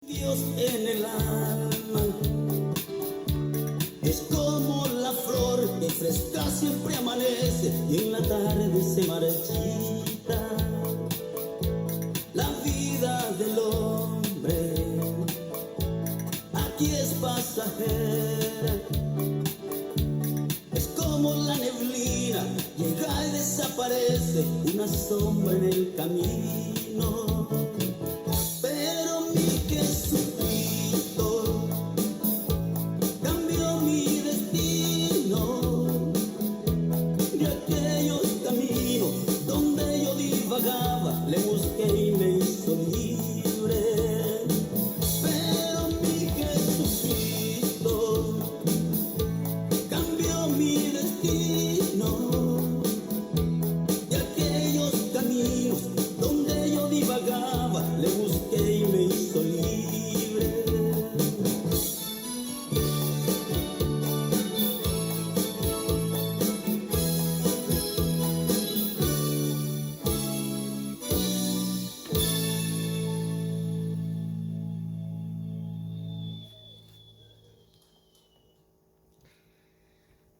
Dios en el alma es como la flor que fresca siempre amanece y en la tarde se marchita. La vida del hombre aquí es pasajera, es como la neblina, llega y desaparece, una sombra en el camino. Pero mi Jesucristo cambió mi destino, de aquellos caminos donde yo divagaba, le busqué y me hizo libre. Pero mi Jesucristo cambió mi destino, de aquellos caminos donde yo divagaba, le busqué y me hizo libre.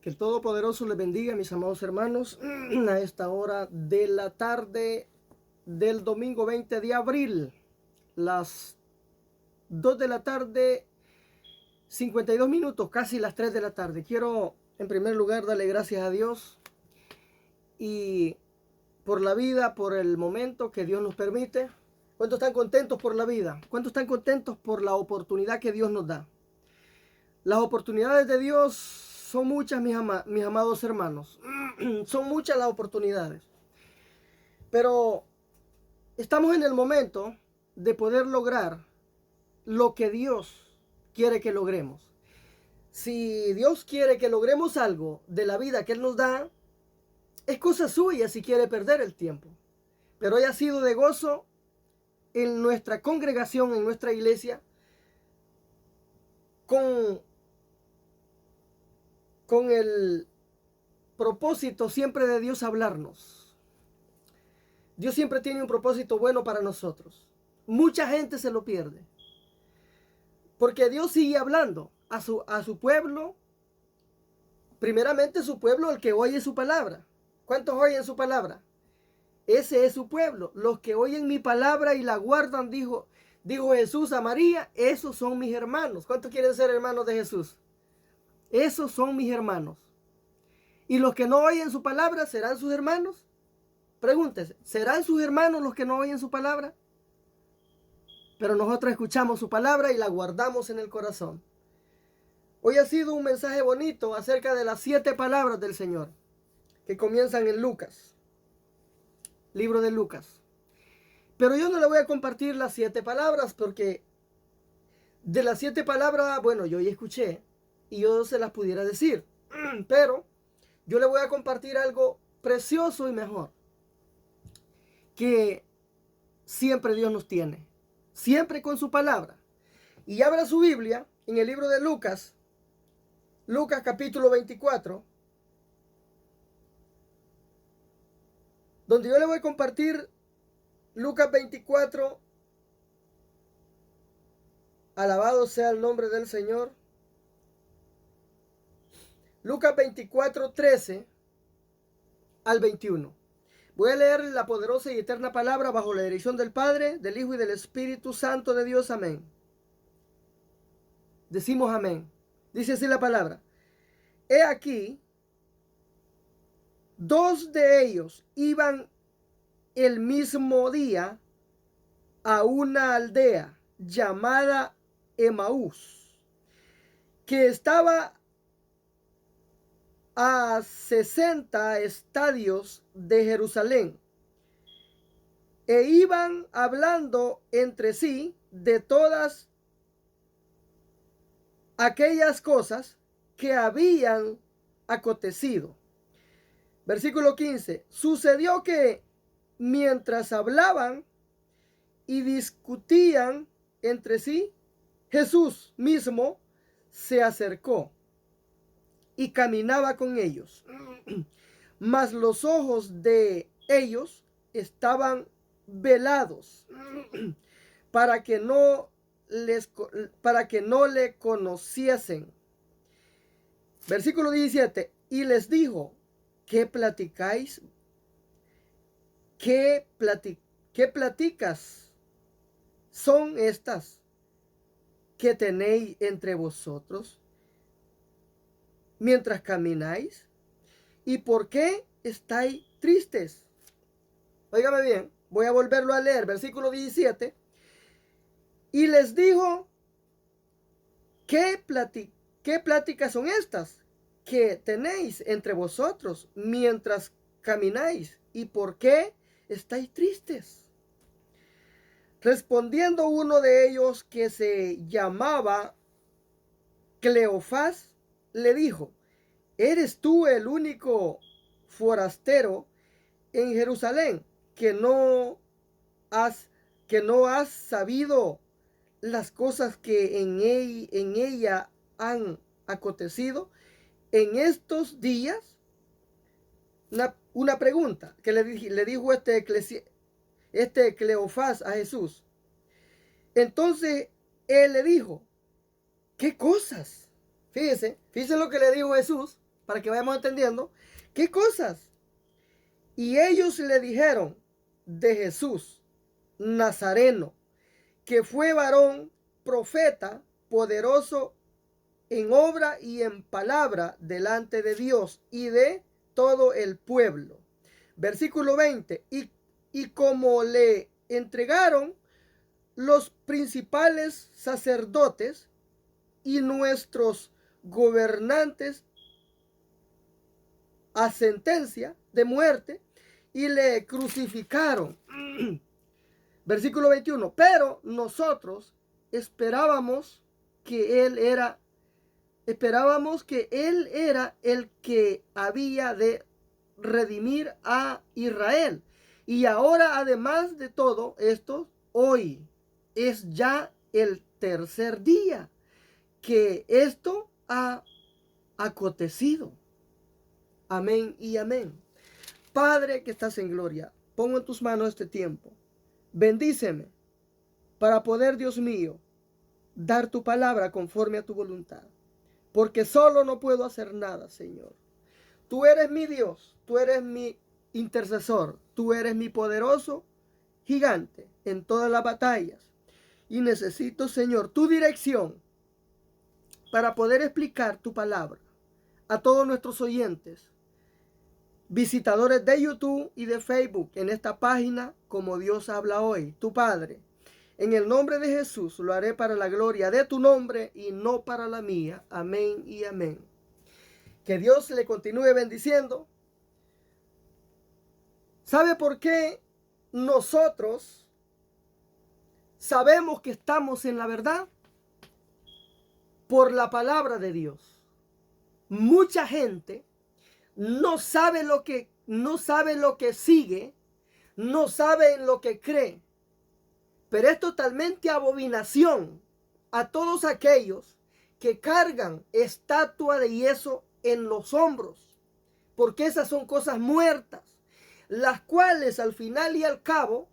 Que el Todopoderoso les bendiga, mis amados hermanos, a esta hora de la tarde del domingo 20 de abril, las 2 de la tarde, 52 minutos, casi las 3 de la tarde. Quiero, en primer lugar, darle gracias a Dios y por la vida, por el momento que Dios nos permite. ¿Cuántos están contentos por la vida? ¿Cuántos están contentos por la oportunidad que Dios nos da? Las oportunidades de Dios son muchas, mis amados hermanos. Son muchas las oportunidades. Pero estamos en el momento de poder lograr lo que Dios quiere que logremos. Si Dios quiere que logremos algo de la vida que Él nos da, es cosa suya si quiere perder el tiempo. Pero hoy ha sido de gozo en nuestra congregación, en nuestra iglesia, con el propósito siempre de Dios hablarnos. Dios siempre tiene un propósito bueno para nosotros. Mucha gente se lo pierde, porque Dios sigue hablando a su pueblo, primeramente su pueblo, el que oye su palabra. ¿Cuántos oyen su palabra? Ese es su pueblo. Los que oyen mi palabra y la guardan, dijo Jesús a María, esos son mis hermanos. ¿Cuántos quieren ser hermanos de Jesús? Esos son mis hermanos. ¿Y los que no oyen su palabra serán sus hermanos? Pregúntese, ¿serán sus hermanos los que no oyen su palabra? Pero nosotros escuchamos su palabra y la guardamos en el corazón. Hoy ha sido un mensaje bonito acerca de las 7 palabras del Señor, que comienzan en Lucas, libro de Lucas. Pero yo no le voy a compartir las 7 palabras, porque de las 7 palabras, bueno, yo ya escuché y yo se las pudiera decir. Pero yo le voy a compartir algo precioso y mejor, que siempre Dios nos tiene, siempre con su palabra. Y abra su Biblia en el libro de Lucas, Lucas capítulo 24, donde yo le voy a compartir Lucas 24, alabado sea el nombre del Señor. Lucas 24, 13 al 21. Voy a leer la poderosa y eterna palabra bajo la dirección del Padre, del Hijo y del Espíritu Santo de Dios. Amén. Decimos amén. Dice así la palabra. He aquí, 2 de ellos iban el mismo día a una aldea llamada Emaús, que estaba a 60 estadios de Jerusalén, e iban hablando entre sí de todas aquellas cosas que habían acontecido. Versículo 15. Sucedió que mientras hablaban y discutían entre sí, Jesús mismo se acercó y caminaba con ellos. Mas los ojos de ellos estaban velados para que no le conociesen. Versículo 17. Y les dijo, ¿qué platicáis? ¿Qué pláticas son estas que tenéis entre vosotros mientras camináis? ¿Y por qué estáis tristes? Óigame bien, voy a volverlo a leer, versículo 17. Y les dijo, ¿qué pláticas son estas que tenéis entre vosotros mientras camináis? ¿Y por qué estáis tristes? Respondiendo uno de ellos, que se llamaba Cleofás, le dijo, ¿eres tú el único forastero en Jerusalén que no has sabido las cosas que en ella han acontecido en estos días? Una pregunta que le dijo este Cleofás a Jesús. Entonces él le dijo, ¿qué cosas? Fíjese lo que le dijo Jesús, para que vayamos entendiendo. ¿Qué cosas? Y ellos le dijeron, de Jesús Nazareno, que fue varón, profeta, poderoso en obra y en palabra delante de Dios y de todo el pueblo. Versículo 20. Y como le entregaron los principales sacerdotes y nuestros gobernantes a sentencia de muerte, y le crucificaron. Versículo 21. Pero nosotros esperábamos que él era el que había de redimir a Israel. Y ahora, además de todo esto, hoy es ya el tercer día que esto ha acontecido. Amén y amén. Padre que estás en gloria, pongo en tus manos este tiempo. Bendíceme para poder, Dios mío, dar tu palabra conforme a tu voluntad. Porque solo no puedo hacer nada, Señor. Tú eres mi Dios, tú eres mi intercesor, tú eres mi poderoso gigante en todas las batallas. Y necesito, Señor, tu dirección para poder explicar tu palabra a todos nuestros oyentes, visitadores de YouTube y de Facebook en esta página Como Dios Habla Hoy. Tu Padre, en el nombre de Jesús, lo haré para la gloria de tu nombre y no para la mía. Amén y amén. Que Dios le continúe bendiciendo. ¿Sabe por qué nosotros sabemos que estamos en la verdad? Por la palabra de Dios. Mucha gente no sabe lo que sigue, no sabe en lo que cree. Pero es totalmente abominación a todos aquellos que cargan estatua de yeso en los hombros, porque esas son cosas muertas, las cuales al final y al cabo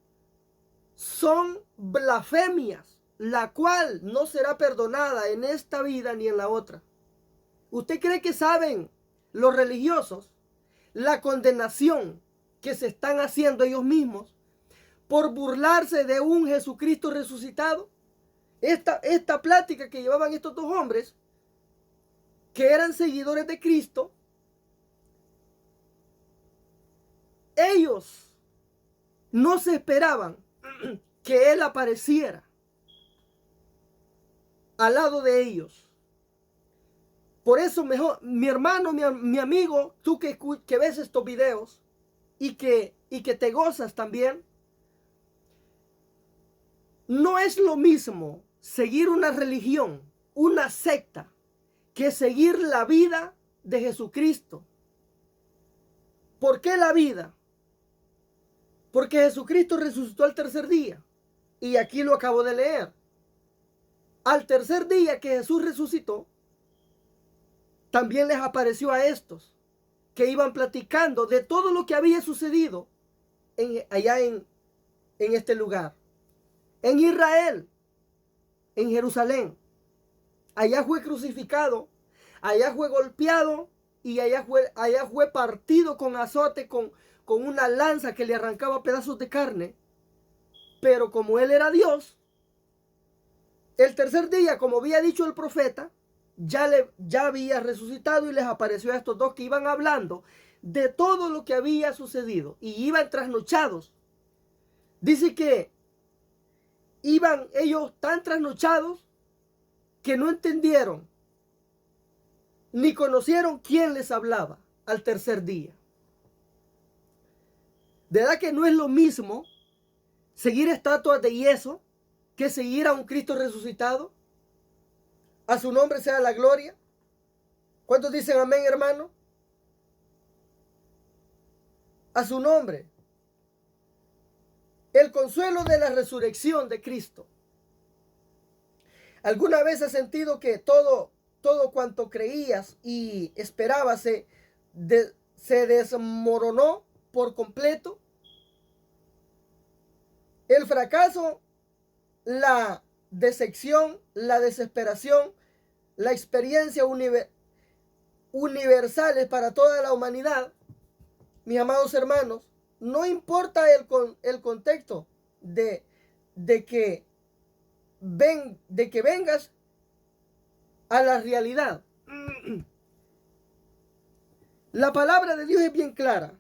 son blasfemias, la cual no será perdonada en esta vida ni en la otra. ¿Usted cree que saben los religiosos la condenación que se están haciendo ellos mismos por burlarse de un Jesucristo resucitado? Esta plática que llevaban estos dos hombres, que eran seguidores de Cristo, ellos no se esperaban que Él apareciera al lado de ellos. Por eso mejor, mi hermano, mi amigo, tú que ves estos videos y que te gozas también, no es lo mismo seguir una religión, una secta, que seguir la vida de Jesucristo. ¿Por qué la vida? Porque Jesucristo resucitó al tercer día. Y aquí lo acabo de leer. Al tercer día que Jesús resucitó, también les apareció a estos que iban platicando de todo lo que había sucedido allá en este lugar, en Israel. en Jerusalén. Allá fue crucificado, allá fue golpeado y allá fue partido con azote, con una lanza que le arrancaba pedazos de carne. Pero como él era Dios, el tercer día, como había dicho el profeta, ya había resucitado y les apareció a estos dos que iban hablando de todo lo que había sucedido y iban trasnochados. Dice que iban ellos tan trasnochados que no entendieron ni conocieron quién les hablaba al tercer día. ¿De verdad que no es lo mismo seguir estatuas de yeso que seguir a un Cristo resucitado? A su nombre sea la gloria. ¿Cuántos dicen amén, hermano? A su nombre. El consuelo de la resurrección de Cristo. ¿Alguna vez has sentido que todo cuanto creías y esperabas se desmoronó por completo? El fracaso, la decepción, la desesperación, la experiencia universales para toda la humanidad, mis amados hermanos, no importa el contexto de que vengas a la realidad. La palabra de Dios es bien clara.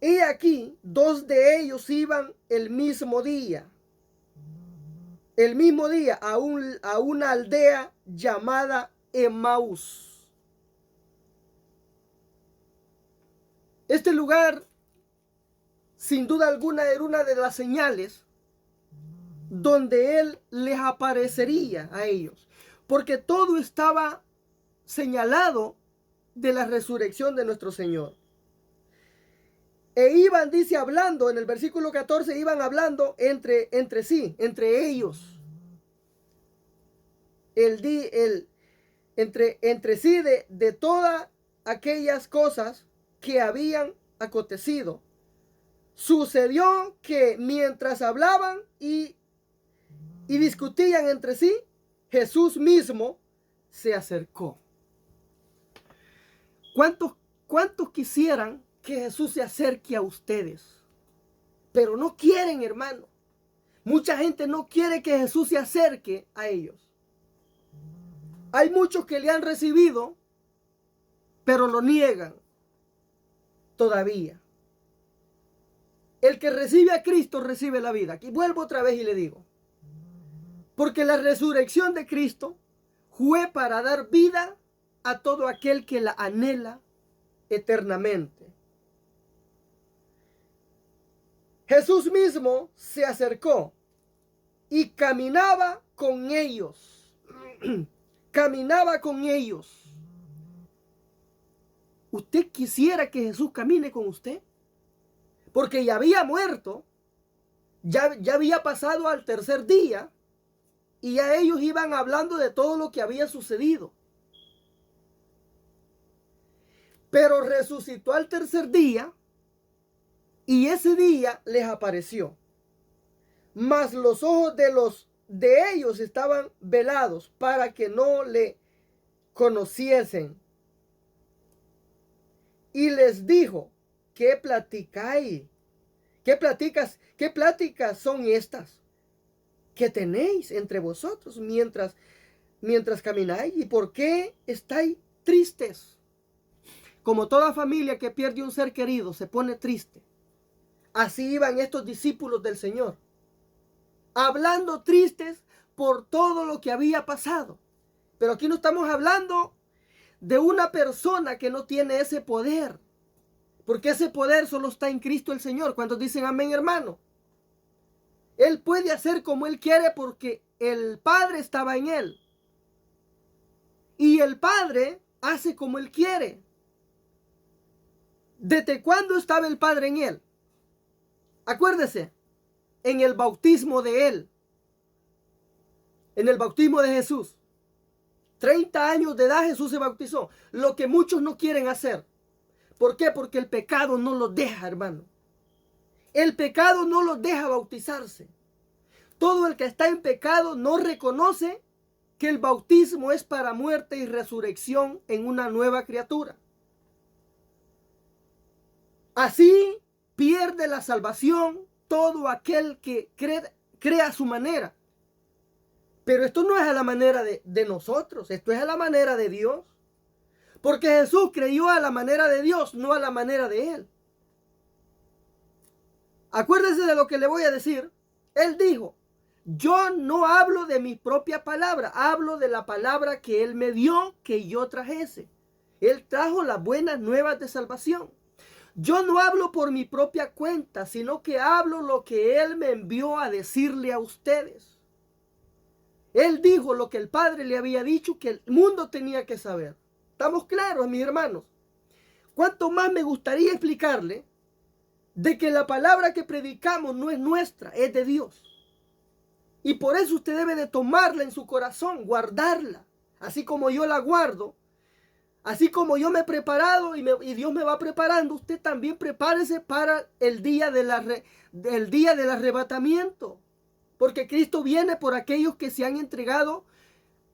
He aquí, dos de ellos iban el mismo día a una aldea llamada Emaús. Este lugar, sin duda alguna, era una de las señales donde él les aparecería a ellos, porque todo estaba señalado de la resurrección de nuestro Señor. E iban, dice, hablando, en el versículo 14, iban hablando entre sí, entre ellos. Entre sí de todas aquellas cosas que habían acontecido. Sucedió que mientras hablaban y discutían entre sí, Jesús mismo se acercó. ¿Cuántos quisieran que Jesús se acerque a ustedes? Pero no quieren, hermano. Mucha gente no quiere que Jesús se acerque a ellos. Hay muchos que le han recibido, pero lo niegan todavía. El que recibe a Cristo recibe la vida. Aquí vuelvo otra vez y le digo. Porque la resurrección de Cristo fue para dar vida a todo aquel que la anhela eternamente. Jesús mismo se acercó y caminaba con ellos. Caminaba con ellos. ¿Usted quisiera que Jesús camine con usted? Porque ya había muerto, ya había pasado al tercer día y ya ellos iban hablando de todo lo que había sucedido. Pero resucitó al tercer día y ese día les apareció. Mas los ojos de ellos estaban velados para que no le conociesen. Y les dijo: ¿qué platicáis? ¿Qué pláticas son estas que tenéis entre vosotros mientras camináis? ¿Y por qué estáis tristes? Como toda familia que pierde un ser querido se pone triste, así iban estos discípulos del Señor, hablando tristes por todo lo que había pasado. Pero aquí no estamos hablando de una persona que no tiene ese poder, porque ese poder solo está en Cristo el Señor. Cuando dicen amén, hermano, Él puede hacer como Él quiere porque el Padre estaba en Él. Y el Padre hace como Él quiere. ¿Desde cuándo estaba el Padre en Él? Acuérdese, en el bautismo de Él. En el bautismo de Jesús. 30 años de edad Jesús se bautizó. Lo que muchos no quieren hacer. ¿Por qué? Porque el pecado no los deja, hermano. El pecado no los deja bautizarse. Todo el que está en pecado no reconoce que el bautismo es para muerte y resurrección en una nueva criatura. Así pierde la salvación todo aquel que cree a su manera. Pero esto no es a la manera de nosotros, esto es a la manera de Dios. Porque Jesús creyó a la manera de Dios, no a la manera de Él. Acuérdese de lo que le voy a decir. Él dijo, yo no hablo de mi propia palabra, hablo de la palabra que Él me dio, que yo trajese. Él trajo las buenas nuevas de salvación. Yo no hablo por mi propia cuenta, sino que hablo lo que Él me envió a decirle a ustedes. Él dijo lo que el Padre le había dicho que el mundo tenía que saber. ¿Estamos claros, mis hermanos? ¿Cuánto más me gustaría explicarle de que la palabra que predicamos no es nuestra, es de Dios? Y por eso usted debe de tomarla en su corazón, guardarla, así como yo la guardo. Así como yo me he preparado y Dios me va preparando, usted también prepárese para el día del arrebatamiento. Porque Cristo viene por aquellos que se han entregado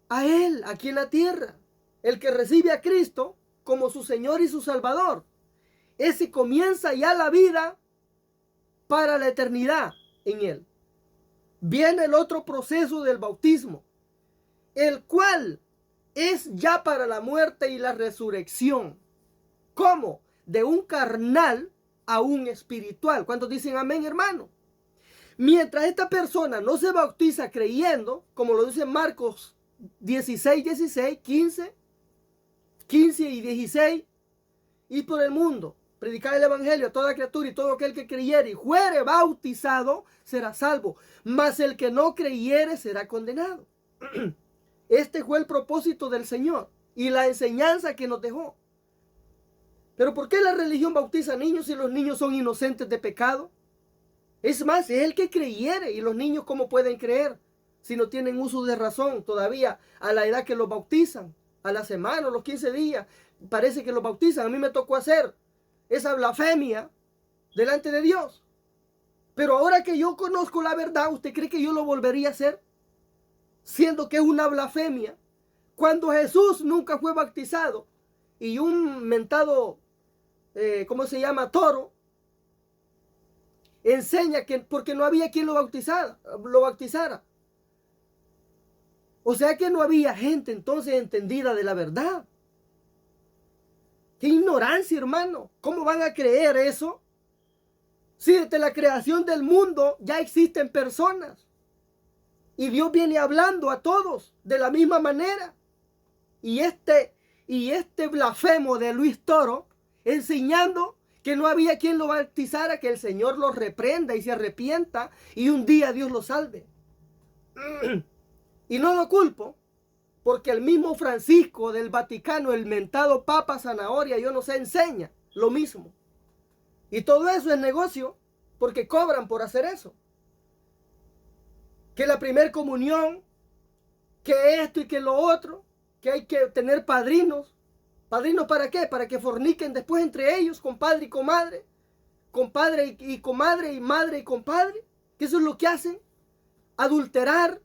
a Él aquí en la tierra. El que recibe a Cristo como su Señor y su Salvador, ese comienza ya la vida para la eternidad en Él. Viene el otro proceso del bautismo, el cual es ya para la muerte y la resurrección. ¿Cómo? De un carnal a un espiritual. ¿Cuántos dicen amén, hermano? Mientras esta persona no se bautiza creyendo, como lo dice Marcos 16, 15 y 16, y por el mundo, predicar el evangelio a toda criatura y todo aquel que creyere y fuere bautizado será salvo, mas el que no creyere será condenado. Este fue el propósito del Señor y la enseñanza que nos dejó. Pero ¿por qué la religión bautiza niños si los niños son inocentes de pecado? Es más, es el que creyere, y los niños ¿cómo pueden creer si no tienen uso de razón todavía a la edad que los bautizan? A la semana, a los 15 días, parece que los bautizan. A mí me tocó hacer esa blasfemia delante de Dios. Pero ahora que yo conozco la verdad, ¿usted cree que yo lo volvería a hacer? Siendo que es una blasfemia. Cuando Jesús nunca fue bautizado y un mentado, ¿cómo se llama? Toro, enseña que porque no había quien lo bautizara. O sea que no había gente entonces entendida de la verdad. ¡Qué ignorancia, hermano! ¿Cómo van a creer eso? Si desde la creación del mundo ya existen personas. Y Dios viene hablando a todos de la misma manera. Y este blasfemo de Luis Toro, enseñando que no había quien lo bautizara, que el Señor lo reprenda y se arrepienta y un día Dios lo salve. Y no lo culpo, porque el mismo Francisco del Vaticano, el mentado Papa Zanahoria, yo no sé, enseña lo mismo. Y todo eso es negocio, porque cobran por hacer eso. Que la primer comunión, que esto y que lo otro, que hay que tener padrinos. ¿Padrinos para qué? Para que forniquen después entre ellos, compadre y comadre, compadre y comadre, y madre y compadre. Que eso es lo que hacen. Adulterar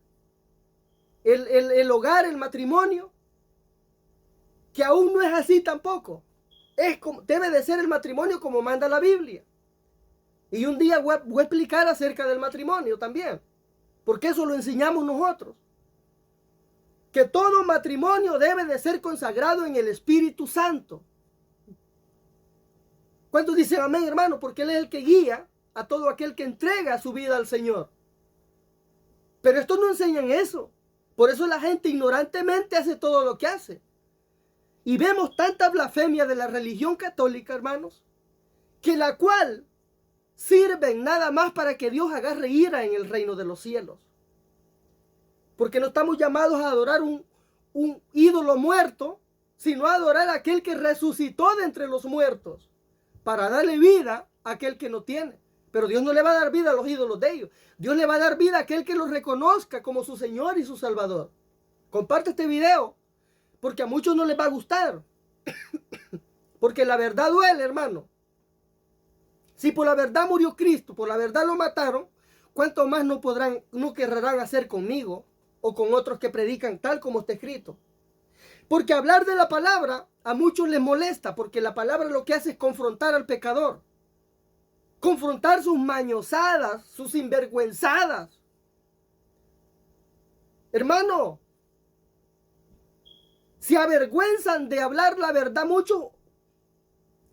el hogar, el matrimonio. Que aún no es así tampoco. Debe de ser el matrimonio como manda la Biblia. Y un día voy a explicar acerca del matrimonio también. Porque eso lo enseñamos nosotros. Que todo matrimonio debe de ser consagrado en el Espíritu Santo. ¿Cuántos dicen amén, hermano? Porque Él es el que guía a todo aquel que entrega su vida al Señor. Pero estos no enseñan eso. Por eso la gente ignorantemente hace todo lo que hace. Y vemos tanta blasfemia de la religión católica, hermanos, que la cual sirven nada más para que Dios agarre ira en el reino de los cielos. Porque no estamos llamados a adorar un ídolo muerto, sino a adorar a aquel que resucitó de entre los muertos, para darle vida a aquel que no tiene. Pero Dios no le va a dar vida a los ídolos de ellos. Dios le va a dar vida a aquel que los reconozca como su Señor y su Salvador. Comparte este video, porque a muchos no les va a gustar. Porque la verdad duele, hermano. Si por la verdad murió Cristo, por la verdad lo mataron, ¿cuánto más no querrán hacer conmigo o con otros que predican tal como está escrito? Porque hablar de la palabra a muchos les molesta, porque la palabra lo que hace es confrontar al pecador, confrontar sus mañosadas, sus sinvergüenzadas. Hermano, se avergüenzan de hablar la verdad muchos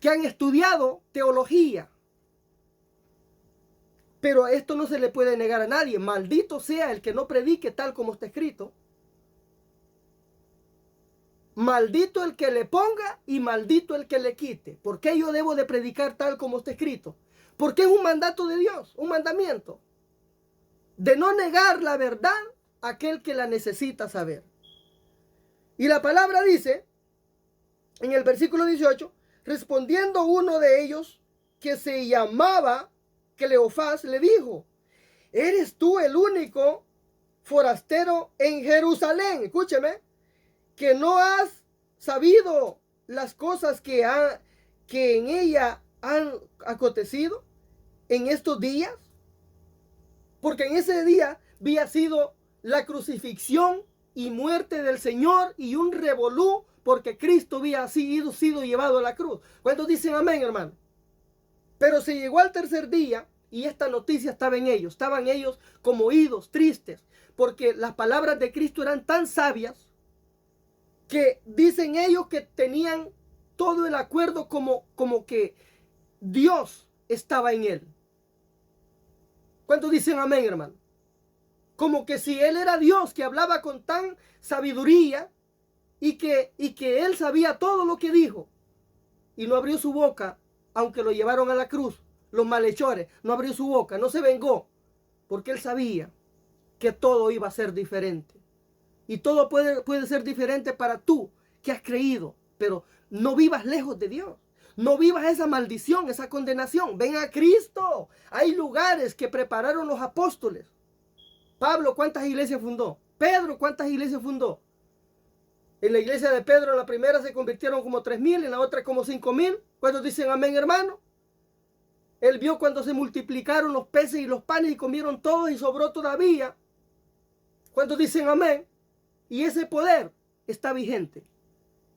que han estudiado teología. Pero esto no se le puede negar a nadie. Maldito sea el que no predique tal como está escrito. Maldito el que le ponga y maldito el que le quite. ¿Por qué yo debo de predicar tal como está escrito? Porque es un mandato de Dios, un mandamiento. De no negar la verdad a aquel que la necesita saber. Y la palabra dice, en el versículo 18, respondiendo uno de ellos, que se llamaba Cleofás, le dijo, ¿eres tú el único forastero en Jerusalén? Escúcheme, que no has sabido las cosas que en ella han acontecido en estos días. Porque en ese día había sido la crucifixión y muerte del Señor y un revolú porque Cristo había sido llevado a la cruz. ¿Cuántos dicen amén, hermano? Pero se llegó al tercer día y esta noticia estaba en ellos. Estaban ellos como oídos, tristes, porque las palabras de Cristo eran tan sabias que dicen ellos que tenían todo el acuerdo como que Dios estaba en él. ¿Cuántos dicen amén, hermano? Como que si él era Dios, que hablaba con tan sabiduría y que él sabía todo lo que dijo y no abrió su boca, aunque lo llevaron a la cruz, los malhechores, no abrió su boca, no se vengó, porque él sabía que todo iba a ser diferente. Y todo puede ser diferente para tú que has creído, pero no vivas lejos de Dios. No vivas esa maldición, esa condenación. Ven a Cristo. Hay lugares que prepararon los apóstoles. Pablo, ¿cuántas iglesias fundó? Pedro, ¿cuántas iglesias fundó? En la iglesia de Pedro, en la primera se convirtieron como 3,000, en la otra como 5,000. ¿Cuántos dicen amén, hermano? Él vio cuando se multiplicaron los peces y los panes y comieron todos y sobró todavía. ¿Cuántos dicen amén? Y ese poder está vigente.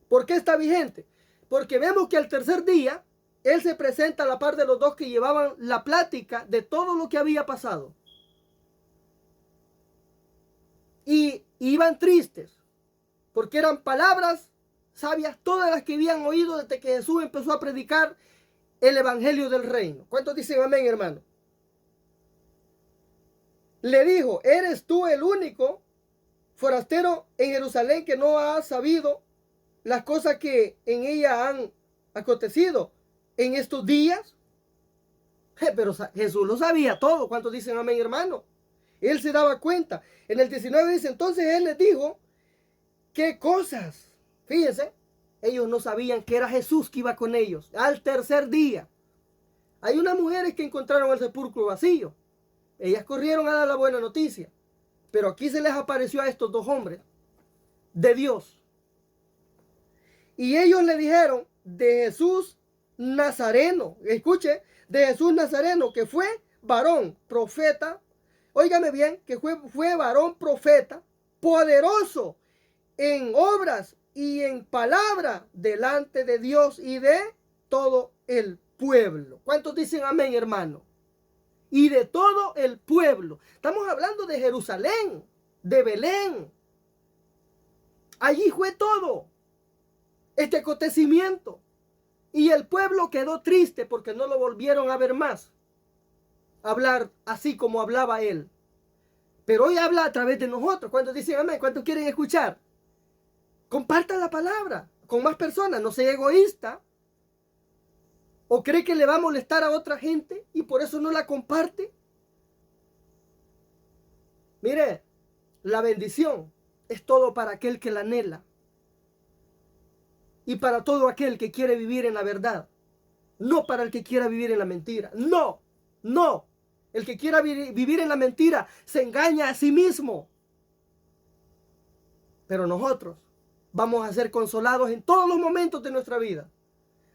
¿Por qué está vigente? Porque vemos que al tercer día, él se presenta a la par de los dos que llevaban la plática de todo lo que había pasado. Y iban tristes, porque eran palabras sabias, todas las que habían oído desde que Jesús empezó a predicar el evangelio del reino. ¿Cuántos dicen amén, hermano? Le dijo, ¿eres tú el único forastero en Jerusalén que no ha sabido las cosas que en ella han acontecido en estos días? Pero Jesús lo sabía todo. ¿Cuántos dicen amén, hermano? Él se daba cuenta. En el 19 dice, entonces él les dijo, ¿qué cosas? Fíjense, ellos no sabían que era Jesús que iba con ellos. Al tercer día, hay unas mujeres que encontraron el sepulcro vacío. Ellas corrieron a dar la buena noticia. Pero aquí se les apareció a estos dos hombres de Dios. Y ellos le dijeron de Jesús Nazareno. Escuche, de Jesús Nazareno, que fue varón, profeta. Óigame bien, que fue varón, profeta, poderoso en obras y en palabra delante de Dios y de todo el pueblo. ¿Cuántos dicen amén, hermano? Y de todo el pueblo. Estamos hablando de Jerusalén, de Belén. Allí fue todo este acontecimiento. Y el pueblo quedó triste porque no lo volvieron a ver más. Hablar así como hablaba él. Pero hoy habla a través de nosotros. ¿Cuántos dicen amén? ¿Cuántos quieren escuchar? Compartan la palabra con más personas. No sea egoísta. ¿O cree que le va a molestar a otra gente y por eso no la comparte? Mire, la bendición es todo para aquel que la anhela. Y para todo aquel que quiere vivir en la verdad. No para el que quiera vivir en la mentira. No, no. El que quiera vivir en la mentira se engaña a sí mismo. Pero nosotros vamos a ser consolados en todos los momentos de nuestra vida.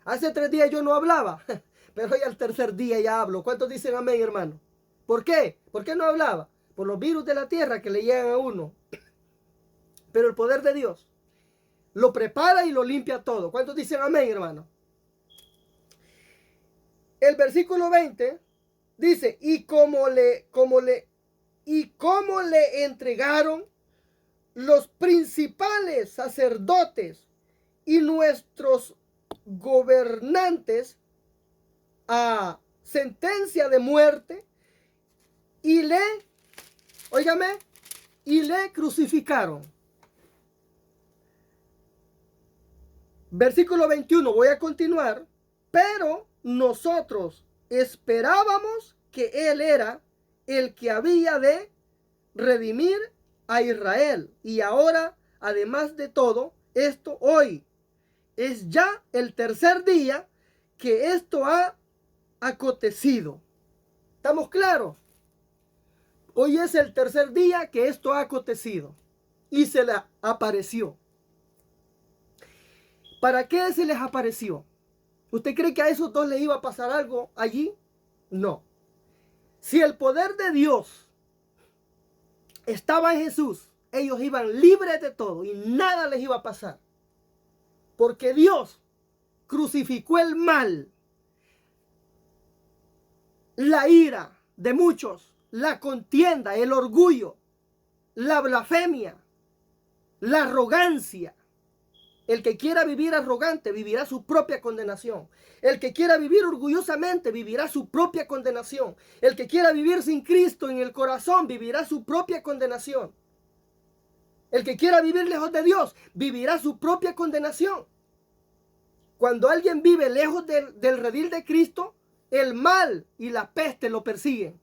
Hace 3 días yo no hablaba, pero hoy al tercer día ya hablo. ¿Cuántos dicen amén, hermano? ¿Por qué? ¿Por qué no hablaba? Por los virus de la tierra que le llegan a uno. Pero el poder de Dios lo prepara y lo limpia todo. ¿Cuántos dicen amén, hermano? El versículo 20 dice, y cómo le entregaron los principales sacerdotes y nuestros gobernantes a sentencia de muerte y le crucificaron. Versículo 21, voy a continuar. Pero nosotros esperábamos que Él era el que había de redimir a Israel. Y ahora, además de todo esto, hoy es ya el tercer día que esto ha acontecido. ¿Estamos claros? Hoy es el tercer día que esto ha acontecido. Y se le apareció. ¿Para qué se les apareció? ¿Usted cree que a esos dos les iba a pasar algo allí? No. Si el poder de Dios estaba en Jesús, ellos iban libres de todo y nada les iba a pasar. Porque Dios crucificó el mal, la ira de muchos, la contienda, el orgullo, la blasfemia, la arrogancia. El que quiera vivir arrogante vivirá su propia condenación. El que quiera vivir orgullosamente vivirá su propia condenación. El que quiera vivir sin Cristo en el corazón vivirá su propia condenación. El que quiera vivir lejos de Dios vivirá su propia condenación. Cuando alguien vive lejos del redil de Cristo, el mal y la peste lo persiguen.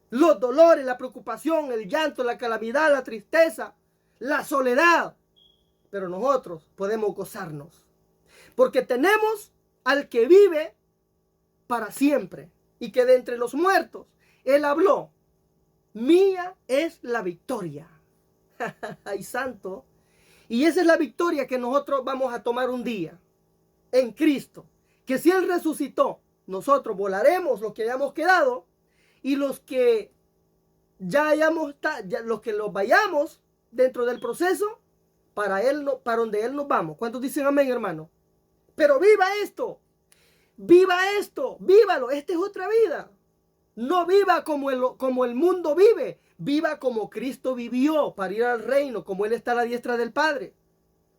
Los dolores, la preocupación, el llanto, la calamidad, la tristeza, la soledad. Pero nosotros podemos gozarnos. Porque tenemos al que vive para siempre. Y que de entre los muertos, Él habló. Mía es la victoria. ¡Ay, santo! Y esa es la victoria que nosotros vamos a tomar un día. En Cristo. Que si Él resucitó, nosotros volaremos los que hayamos quedado. Y los que los que los vayamos dentro del proceso, para donde Él nos vamos. ¿Cuántos dicen amén, hermano? Pero viva esto, vívalo. Esta es otra vida. No viva como el mundo vive, viva como Cristo vivió para ir al reino, como Él está a la diestra del Padre.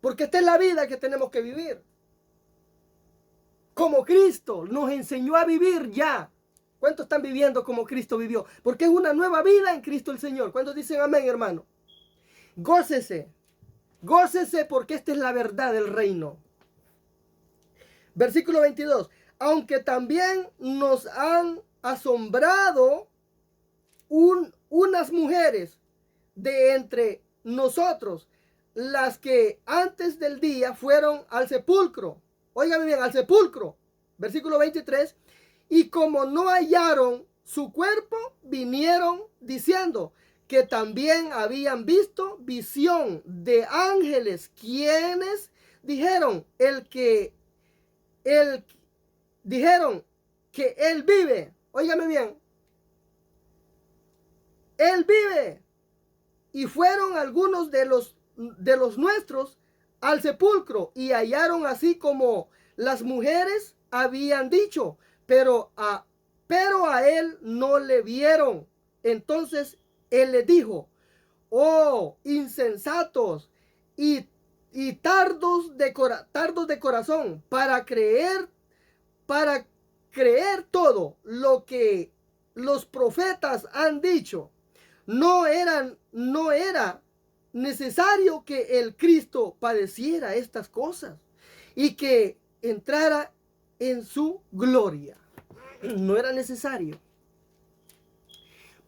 Porque esta es la vida que tenemos que vivir. Como Cristo nos enseñó a vivir ya. ¿Cuántos están viviendo como Cristo vivió? Porque es una nueva vida en Cristo el Señor. ¿Cuántos dicen amén, hermano? Gócese. Gócese porque esta es la verdad del reino. Versículo 22. Aunque también nos han asombrado unas mujeres de entre nosotros, las que antes del día fueron al sepulcro. Óigame bien, al sepulcro. Versículo 23. Y como no hallaron su cuerpo, vinieron diciendo que también habían visto visión de ángeles, quienes dijeron que Él vive. Óigame bien. Él vive. Y fueron algunos de los nuestros al sepulcro y hallaron así como las mujeres habían dicho, pero a él no le vieron. Entonces Él les dijo: oh, insensatos y tardos de corazón para creer todo lo que los profetas han dicho. No era necesario que el Cristo padeciera estas cosas y que entrara en su gloria. No era necesario,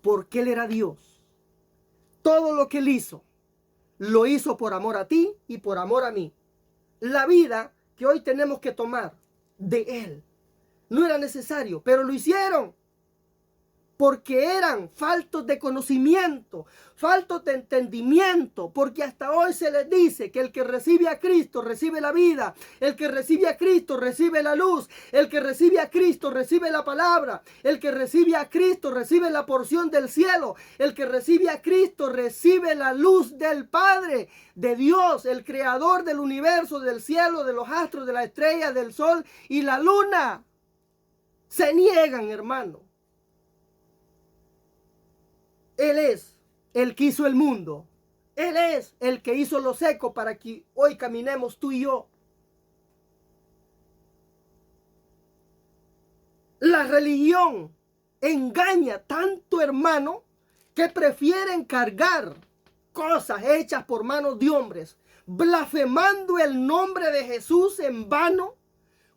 porque Él era Dios. Todo lo que Él hizo, lo hizo por amor a ti y por amor a mí. La vida que hoy tenemos que tomar de Él no era necesario, pero lo hicieron. porque eran faltos de conocimiento, faltos de entendimiento, porque hasta hoy se les dice que el que recibe a Cristo recibe la vida, el que recibe a Cristo recibe la luz, el que recibe a Cristo recibe la palabra, el que recibe a Cristo recibe la porción del cielo, el que recibe a Cristo recibe la luz del Padre, de Dios, el creador del universo, del cielo, de los astros, de las estrellas, del sol y la luna. Se niegan, hermano. Él es el que hizo el mundo. Él es el que hizo lo seco para que hoy caminemos tú y yo. La religión engaña tanto, hermano, que prefieren cargar cosas hechas por manos de hombres, blasfemando el nombre de Jesús en vano,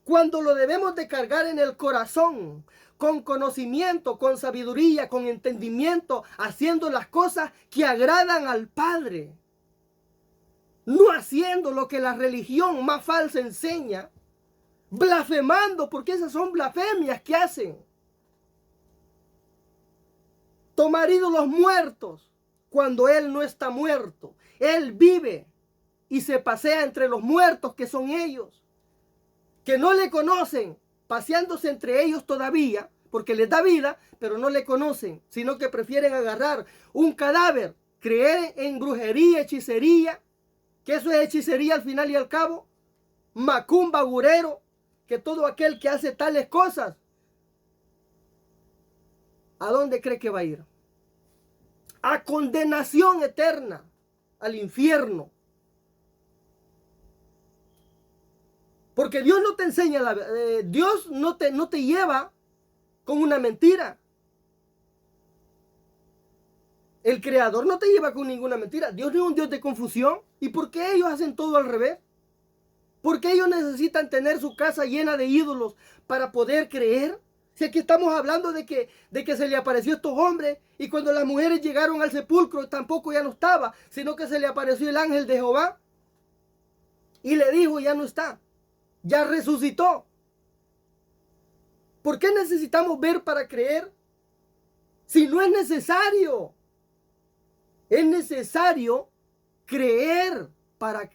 cuando lo debemos de cargar en el corazón, con conocimiento, con sabiduría, con entendimiento, haciendo las cosas que agradan al Padre. No haciendo lo que la religión más falsa enseña, blasfemando, porque esas son blasfemias que hacen. Tomar ídolos muertos cuando Él no está muerto. Él vive y se pasea entre los muertos que son ellos, que no le conocen, paseándose entre ellos todavía, porque les da vida, pero no le conocen, sino que prefieren agarrar un cadáver, creer en brujería, hechicería, que eso es hechicería al final y al cabo, macumba, agurero, que todo aquel que hace tales cosas, ¿a dónde cree que va a ir? A condenación eterna, al infierno. Porque Dios no te enseña, Dios no te lleva con una mentira. El Creador no te lleva con ninguna mentira. Dios no es un Dios de confusión. ¿Y por qué ellos hacen todo al revés? ¿Por qué ellos necesitan tener su casa llena de ídolos para poder creer? Si aquí estamos hablando de que se le apareció a estos hombres y cuando las mujeres llegaron al sepulcro tampoco ya no estaba, sino que se le apareció el ángel de Jehová y le dijo, ya no está, ya resucitó. ¿Por qué necesitamos ver para creer? Si no es necesario. Es necesario creer para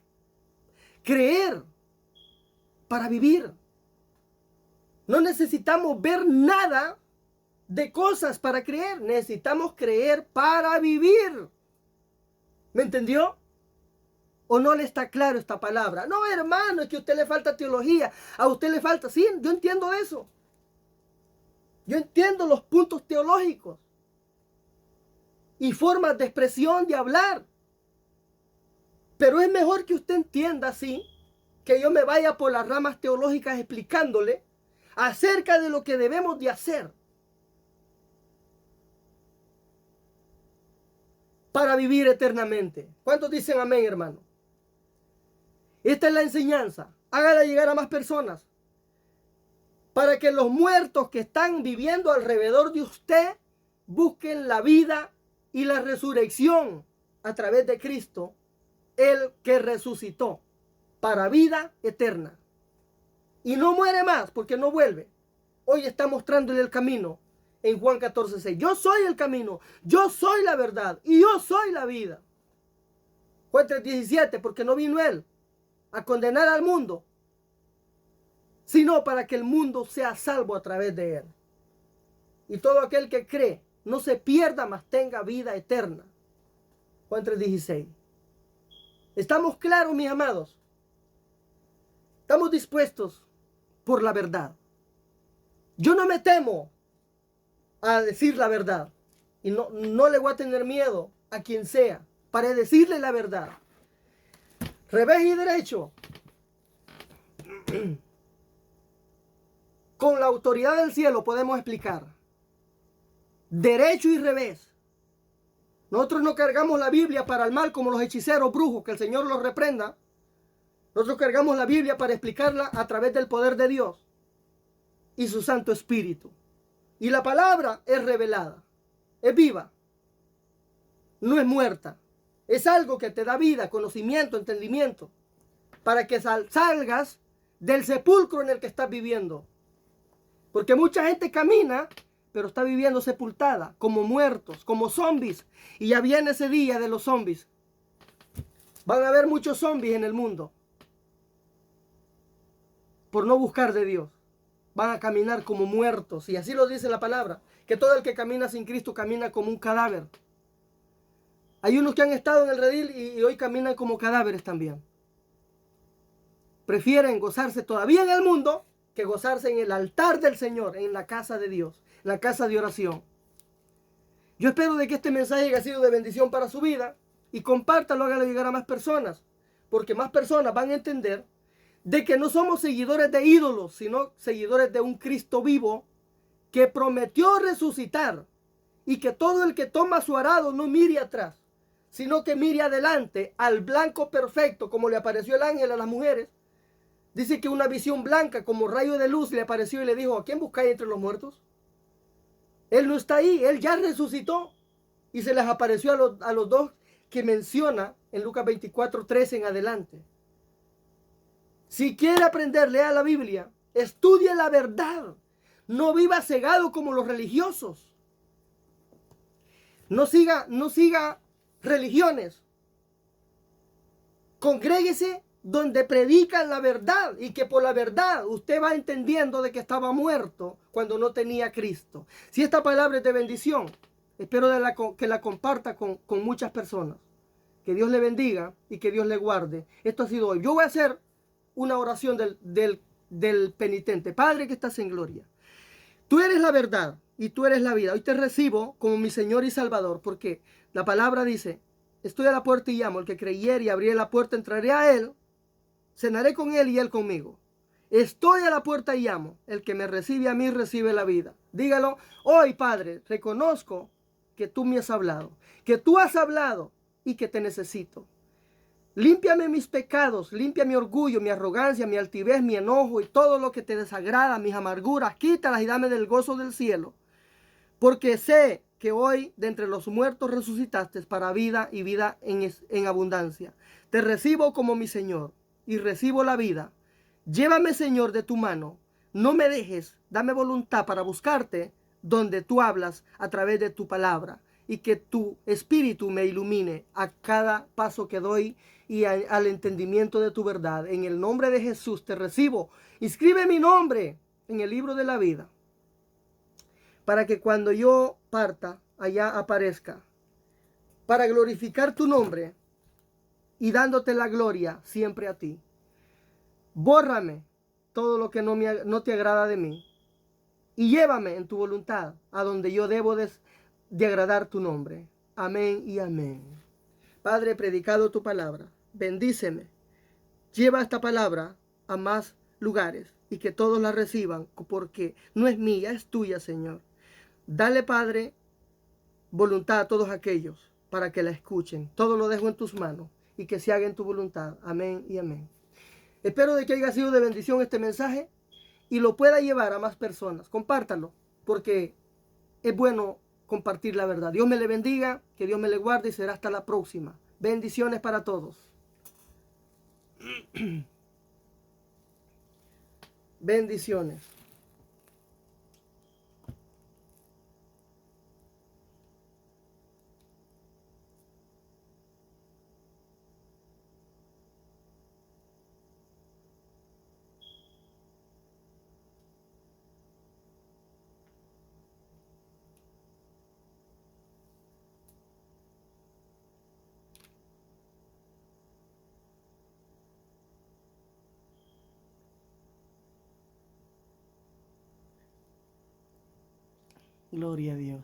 vivir. No necesitamos ver nada de cosas para creer. Necesitamos creer para vivir. ¿Me entendió? ¿O no le está claro esta palabra? No, hermano, es que a usted le falta teología. A usted le falta... Sí, yo entiendo eso. Yo entiendo los puntos teológicos y formas de expresión, de hablar. Pero es mejor que usted entienda así, que yo me vaya por las ramas teológicas explicándole acerca de lo que debemos de hacer para vivir eternamente. ¿Cuántos dicen amén, hermano? Esta es la enseñanza. Hágala llegar a más personas, para que los muertos que están viviendo alrededor de usted busquen la vida y la resurrección a través de Cristo, el que resucitó para vida eterna. Y no muere más porque no vuelve. Hoy está mostrándole el camino en Juan 14:6. Yo soy el camino, yo soy la verdad y yo soy la vida. Juan 3:17, porque no vino Él a condenar al mundo, sino para que el mundo sea salvo a través de Él. Y todo aquel que cree no se pierda, mas tenga vida eterna. Juan 3:16. ¿Estamos claros, mis amados? ¿Estamos dispuestos por la verdad? Yo no me temo a decir la verdad. Y no le voy a tener miedo a quien sea para decirle la verdad. Revés y derecho. Con la autoridad del cielo podemos explicar. Derecho y revés. Nosotros no cargamos la Biblia para el mal como los hechiceros brujos, que el Señor los reprenda. Nosotros cargamos la Biblia para explicarla a través del poder de Dios y su Santo Espíritu. Y la palabra es revelada, es viva, no es muerta. Es algo que te da vida, conocimiento, entendimiento, para que salgas del sepulcro en el que estás viviendo. Porque mucha gente camina pero está viviendo sepultada, como muertos, como zombies. Y ya viene ese día de los zombies. Van a haber muchos zombies en el mundo por no buscar de Dios. Van a caminar como muertos. Y así lo dice la palabra, que todo el que camina sin Cristo camina como un cadáver. Hay unos que han estado en el redil y hoy caminan como cadáveres también. Prefieren gozarse todavía en el mundo que gozarse en el altar del Señor, en la casa de Dios, en la casa de oración. Yo espero de que este mensaje haya sido de bendición para su vida y compártalo, hágalo llegar a más personas, porque más personas van a entender de que no somos seguidores de ídolos, sino seguidores de un Cristo vivo que prometió resucitar, y que todo el que toma su arado no mire atrás, sino que mire adelante al blanco perfecto, como le apareció el ángel a las mujeres. Dice que una visión blanca como rayo de luz le apareció y le dijo: ¿a quién buscáis entre los muertos? Él no está ahí, él ya resucitó. Y se les apareció a los dos que menciona en Lucas 24:13 en adelante. Si quiere aprender, lea la Biblia, estudie la verdad. No viva cegado como los religiosos. No siga religiones. Congréguese donde predican la verdad, y que por la verdad usted va entendiendo de que estaba muerto cuando no tenía a Cristo. Si esta palabra es de bendición, espero que la comparta con muchas personas. Que Dios le bendiga y que Dios le guarde. Esto ha sido hoy. Yo voy a hacer una oración del penitente. Padre que estás en gloria, tú eres la verdad y tú eres la vida. Hoy te recibo como mi Señor y Salvador, porque la palabra dice: estoy a la puerta y llamo. El que creyere y abriere la puerta, entraré a él, cenaré con él y él conmigo. Estoy a la puerta y llamo. El que me recibe a mí recibe la vida. Dígalo hoy, Padre. Reconozco que tú me has hablado, que tú has hablado y que te necesito. Límpiame mis pecados, limpia mi orgullo, mi arrogancia, mi altivez, mi enojo y todo lo que te desagrada, mis amarguras, quítalas y dame del gozo del cielo. Porque sé que hoy de entre los muertos resucitaste para vida y vida en abundancia. Te recibo como mi Señor y recibo la vida. Llévame, Señor, de tu mano. No me dejes, dame voluntad para buscarte donde tú hablas a través de tu palabra, y que tu espíritu me ilumine a cada paso que doy y al entendimiento de tu verdad. En el nombre de Jesús te recibo. Inscribe mi nombre en el libro de la vida, para que cuando yo parta, allá aparezca, para glorificar tu nombre y dándote la gloria siempre a ti. Bórrame todo lo que no te agrada de mí, y llévame en tu voluntad a donde yo debo de agradar tu nombre. Amén y amén. Padre, he predicado tu palabra. Bendíceme. Lleva esta palabra a más lugares y que todos la reciban, porque no es mía, es tuya, Señor. Dale, Padre, voluntad a todos aquellos para que la escuchen. Todo lo dejo en tus manos y que se haga en tu voluntad. Amén y amén. Espero de que haya sido de bendición este mensaje y lo pueda llevar a más personas. Compártalo, porque es bueno compartir la verdad. Dios me le bendiga, que Dios me le guarde y será hasta la próxima. Bendiciones para todos. Bendiciones. Gloria a Dios.